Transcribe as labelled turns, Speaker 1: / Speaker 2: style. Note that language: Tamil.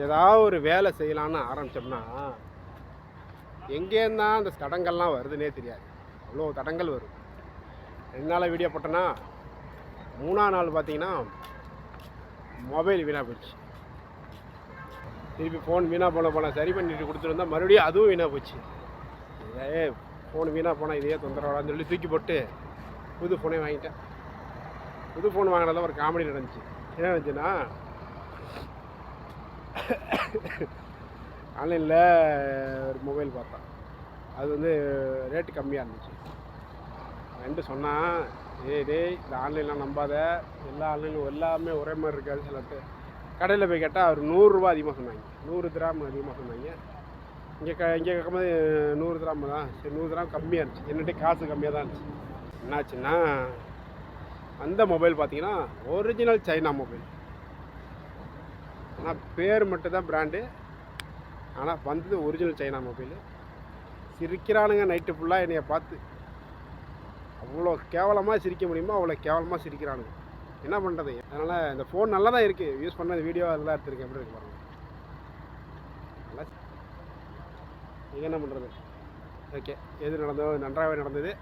Speaker 1: ஏதாவது ஒரு வேலை செய்யலான்னு ஆரம்பித்தோம்னா எங்கேருந்தா அந்த தடங்கள்லாம் வருதுன்னே தெரியாது. அவ்வளோ தடங்கள் வரும். 2 நாளாக வீடியோ போட்டேன்னா 3ஆம் நாள் பார்த்தீங்கன்னா மொபைல் வீணாக போச்சு. திருப்பி ஃபோன் வீணாக போன சரி பண்ணிட்டு கொடுத்துருந்தா மறுபடியும் அதுவும் வீணாக போச்சு. இதே ஃபோன் வீணாக போனால் இதையே தொந்தரவாடான்னு சொல்லி தூக்கி போட்டு புது ஃபோனே வாங்கிட்டேன். புது ஃபோன் வாங்கினதான் ஒரு காமெடி நடந்துச்சு. என்ன நடந்துச்சுன்னா, ஆன்லைனில் ஒரு மொபைல் பார்த்தேன். அது வந்து ரேட்டு கம்மியாக இருந்துச்சு. ரெண்டு சொன்னான், டேய் இந்த ஆன்லைன்லாம் நம்பாத, எல்லா ஆன்லைனும் எல்லாமே ஒரே மாதிரி இருக்காது. சிலட்டு கடையில் போய் கேட்டால் அவர் 100 ரூபா அதிகமாக சொன்னாங்க, 100 கிராம் அதிகமாக சொன்னாங்க. இங்கே கேட்கும்போது 100 கிராம் தான். சரி 100 கிராம் கம்மியாக இருந்துச்சு, என்னட்டே காசு கம்மியாக தான் இருந்துச்சு. என்னாச்சுன்னா, அந்த மொபைல் பார்த்தீங்கன்னா ஒரிஜினல் சைனா மொபைல். ஆனால் பேர் மட்டும்தான் பிராண்டு, ஆனால் வந்தது ஒரிஜினல் சைனா மொபைலு. சிரிக்கிறானுங்க நைட்டு ஃபுல்லாக என்னைய பார்த்து. அவ்வளோ கேவலமாக சிரிக்க முடியுமோ அவ்வளோ கேவலமாக சிரிக்கிறானுங்க. என்ன பண்ணுறது? அதனால் இந்த ஃபோன் நல்லா தான் இருக்குது, யூஸ் பண்ணது வீடியோ நல்லா எடுத்துருக்கேன். எப்படி இருக்கு பாருங்கள். நல்லா நீங்கள் என்ன பண்ணுறது? ஓகே, எது நடந்தோ நன்றாகவே நடந்தது.